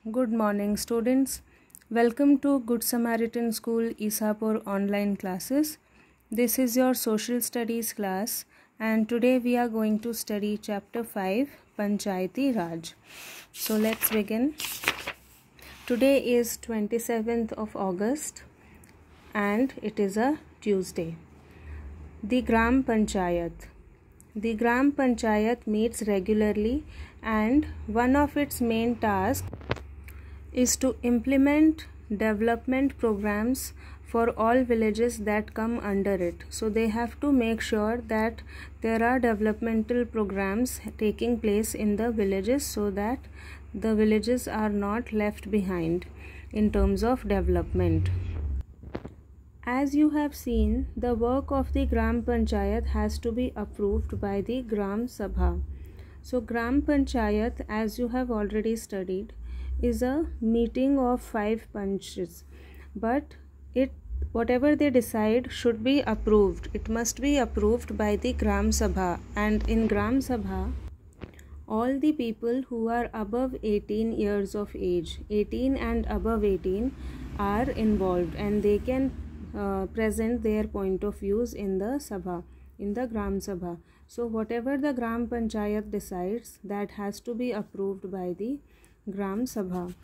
Good morning, students. Welcome to Good Samaritan School Isapur online classes. This is your social studies class, and today we are going to study chapter 5 Panchayati Raj. So let's begin. Today is 27th of August and it is a Tuesday. The Gram Panchayat. The Gram Panchayat meets regularly, and one of its main tasks is to implement development programs for all villages that come under it. So they have to make sure that there are developmental programs taking place in the villages so that the villages are not left behind in terms of development. As you have seen, the work of the Gram Panchayat has to be approved by the Gram Sabha. So Gram Panchayat, as you have already studied, is a meeting of 5 panchs, but whatever they decide should be approved. It must be approved by the Gram Sabha, and in Gram Sabha all the people who are above 18 years of age, 18 and above 18, are involved, and they can present their point of views in the Sabha, in the Gram Sabha. So whatever the Gram Panchayat decides, that has to be approved by the Gram Sabha.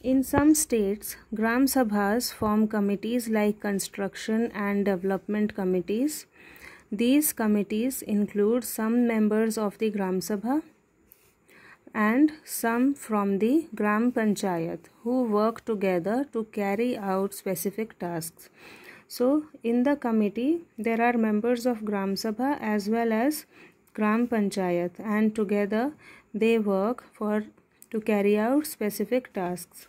In some states, Gram Sabhas form committees like construction and development committees. These committees include some members of the Gram Sabha and some from the Gram Panchayat who work together to carry out specific tasks. So in the committee there are members of Gram Sabha as well as Gram Panchayat, and together they work to carry out specific tasks.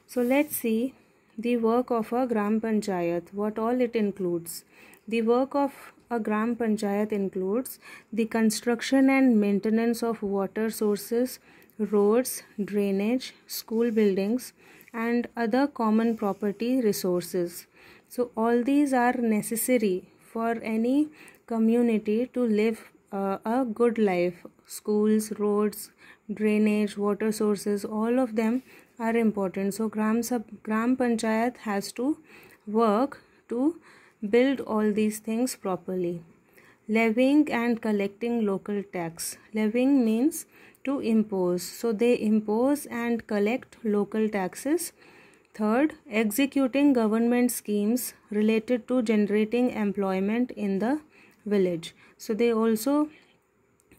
So let's see the work of a Gram Panchayat, what all it includes. The work of a Gram Panchayat includes the construction and maintenance of water sources, roads, drainage, school buildings, and other common property resources. So all these are necessary for any community to live a good life. Schools, roads, drainage, water sources, all of them are important. So Gram Panchayat has to work to build all these things properly. Levying and collecting local tax. Levying means to impose. So they impose and collect local taxes. Third, executing government schemes related to generating employment in the village. So they also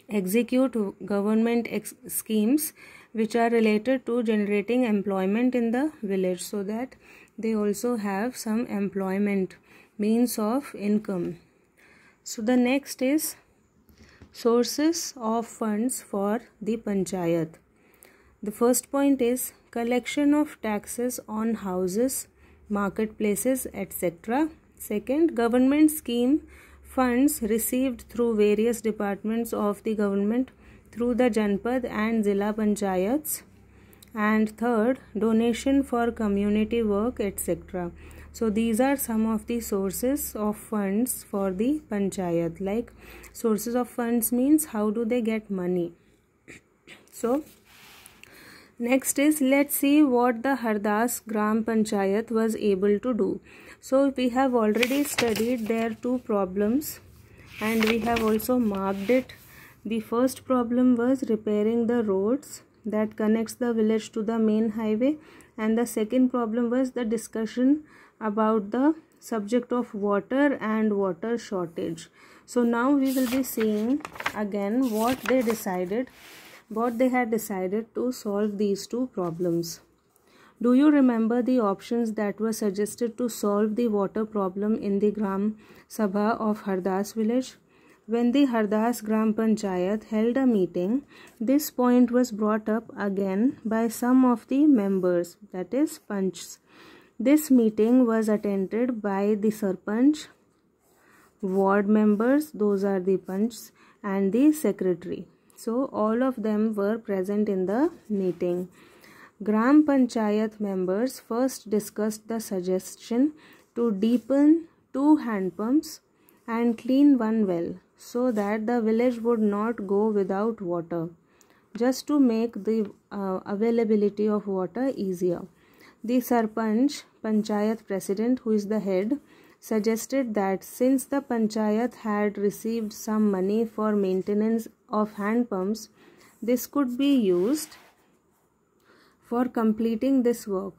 execute government schemes which are related to generating employment in the village, so that they also have some employment means of income. So the next is sources of funds for the panchayat. The first point is collection of taxes on houses, marketplaces, etc. Second, government scheme funds received through various departments of the government through the Janpad and Zilla Panchayats. And third, donation for community work, etc. So these are some of the sources of funds for the panchayat. Like, sources of funds means how do they get money. So next is, let's see what the Hardas Gram Panchayat was able to do. So we have already studied their 2 problems and we have also marked it. The first problem was repairing the roads that connects the village to the main highway, and the second problem was the discussion about the subject of water and water shortage. So now we will be seeing again what they had decided to solve these 2 problems. Do you remember the options that were suggested to solve the water problem in the Gram Sabha of Hardas village? When the Hardas Gram Panchayat held a meeting, this point was brought up again by some of the members, that is Panchs. This meeting was attended by the Sarpanch, ward members, those are the Panchs, and the secretary. So all of them were present in the meeting. Gram Panchayat members first discussed the suggestion to deepen 2 hand pumps and clean 1 well so that the village would not go without water. just to make the availability of water easier. The Sarpanch, Panchayat President, who is the head, suggested that since the Panchayat had received some money for maintenance of hand pumps, this could be used for completing this work.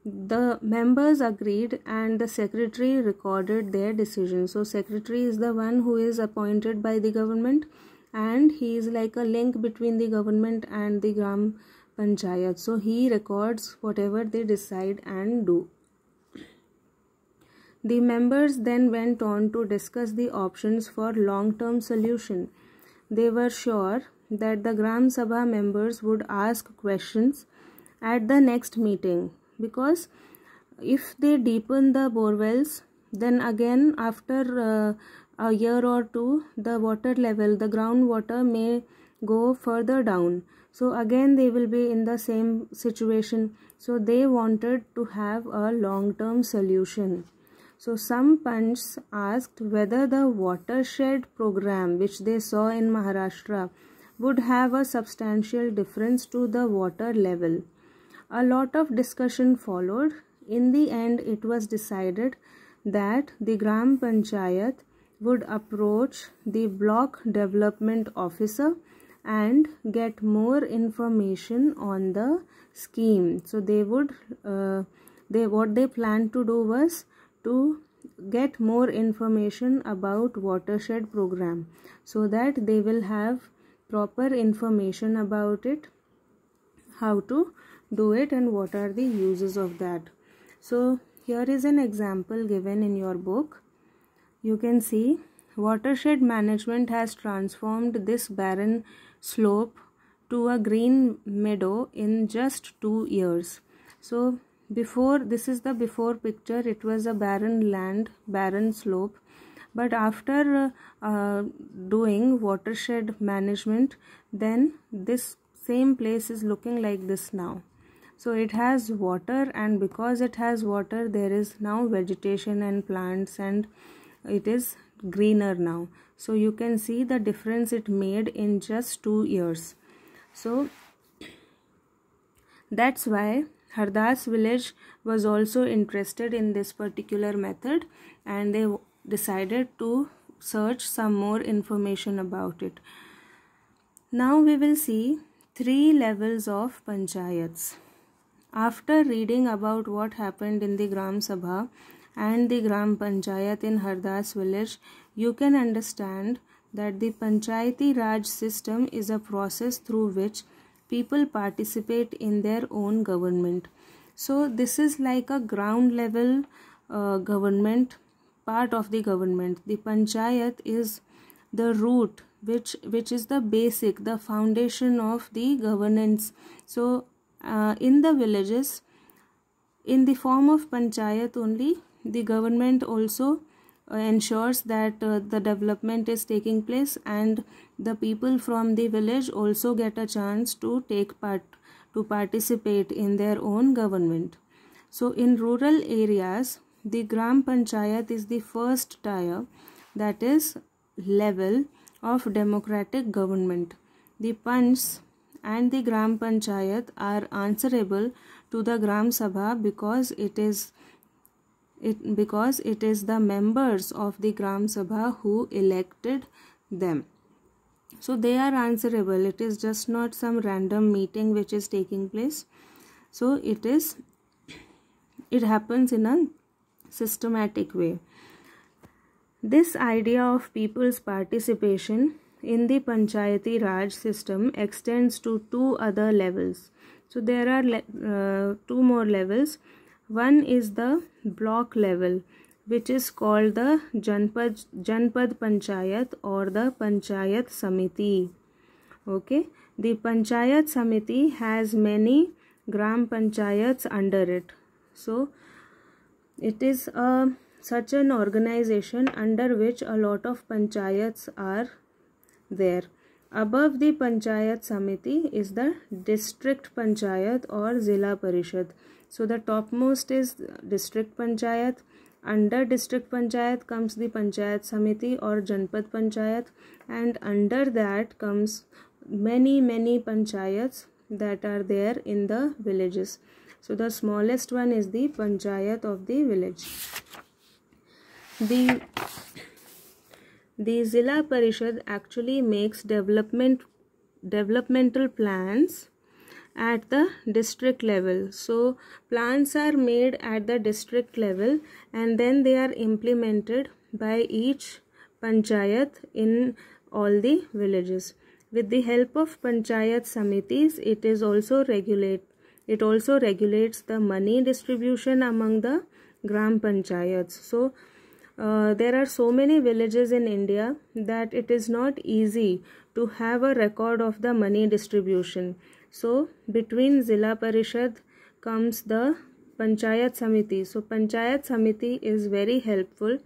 The members agreed and the secretary recorded their decision. So secretary is the one who is appointed by the government, and he is like a link between the government and the Gram Panchayat. So he records whatever they decide and do. The members then went on to discuss the options for long-term solution. They were sure that the Gram Sabha members would ask questions at the next meeting, because if they deepen the borewells, then again after a year or two, the water level, the groundwater may go further down. So again they will be in the same situation. So they wanted to have a long-term solution. So some punchs asked whether the watershed program which they saw in Maharashtra would have a substantial difference to the water level. A lot of discussion followed. In the end, it was decided that the Gram Panchayat would approach the block development officer and get more information on the scheme. So they would what they planned to do was to get more information about watershed program, so that they will have proper information about it, how to do it and what are the uses of that. So here is an example given in your book. You can see watershed management has transformed this barren slope to a green meadow in just 2 years. So before, this is the before picture, it was a barren land, barren slope, but after doing watershed management, then this same place is looking like this now. So it has water, and because it has water, there is now vegetation and plants, and it is greener now. So you can see the difference it made in just 2 years. So that's why Hardas village was also interested in this particular method, and they decided to search some more information about it. Now we will see 3 levels of panchayats. After reading about what happened in the Gram Sabha and the Gram Panchayat in Hardas village, you can understand that the Panchayati Raj system is a process through which people participate in their own government. So this is like a ground level government, part of the government. The Panchayat is the root, which is the basic, the foundation of the governance. So in the villages, in the form of panchayat only, the government also ensures that the development is taking place, and the people from the village also get a chance to participate in their own government. So in rural areas, the Gram Panchayat is the first tier, that is level of democratic government. The Panchs and the Gram Panchayat are answerable to the Gram Sabha because it is the members of the Gram Sabha who elected them. So they are answerable. It is just not some random meeting which is taking place. So it happens in a systematic way. This idea of people's participation in the Panchayati Raj system extends to 2 other levels. So there are 2 more levels. One is the block level, which is called the Janpad Panchayat or the Panchayat Samiti. Okay, the Panchayat Samiti has many Gram Panchayats under it. So it is such an organization under which a lot of panchayats are there. Above the Panchayat Samiti is the District Panchayat or Zilla Parishad. So the topmost is District Panchayat. Under District Panchayat comes the Panchayat Samiti or Janpad Panchayat, and under that comes many panchayats that are there in the villages. So the smallest one is the panchayat of the village. The Zilla Parishad actually makes developmental plans at the district level. So plans are made at the district level and then they are implemented by each panchayat in all the villages. With the help of panchayat samitis, it also regulates the money distribution among the gram panchayats. So there are so many villages in India that it is not easy to have a record of the money distribution. So between Zilla Parishad comes the Panchayat Samiti. So Panchayat Samiti is very helpful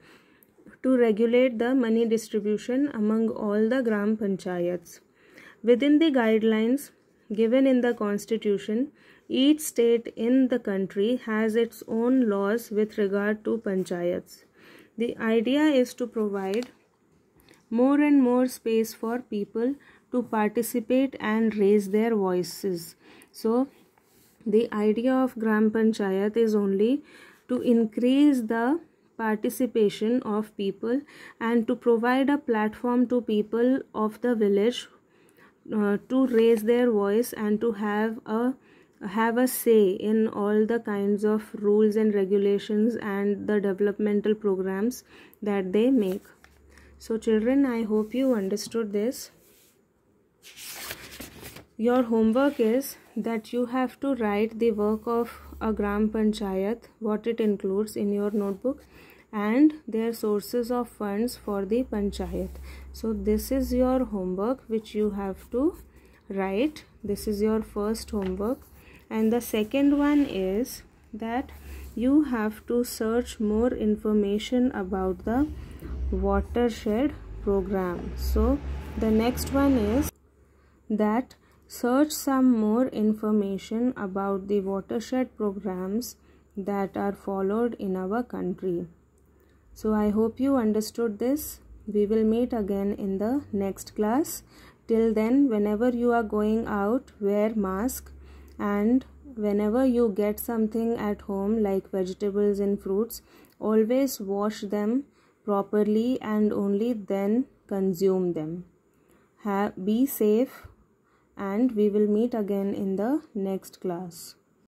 to regulate the money distribution among all the Gram Panchayats. Within the guidelines given in the constitution, each state in the country has its own laws with regard to panchayats. The idea is to provide more and more space for people to participate and raise their voices. So the idea of Gram Panchayat is only to increase the participation of people and to provide a platform to people of the village to raise their voice and to have a say in all the kinds of rules and regulations and the developmental programs that they make. So children, I hope you understood this. Your homework is that you have to write the work of a Gram Panchayat, what it includes, in your notebook, and their sources of funds for the panchayat. So this is your homework which you have to write. This is your first homework. And the second one is that you have to search more information about the watershed program. So the next one is that search some more information about the watershed programs that are followed in our country. So I hope you understood this. We will meet again in the next class. Till then, whenever you are going out, wear mask, and whenever you get something at home like vegetables and fruits, always wash them properly and only then consume them. Be safe, and we will meet again in the next class.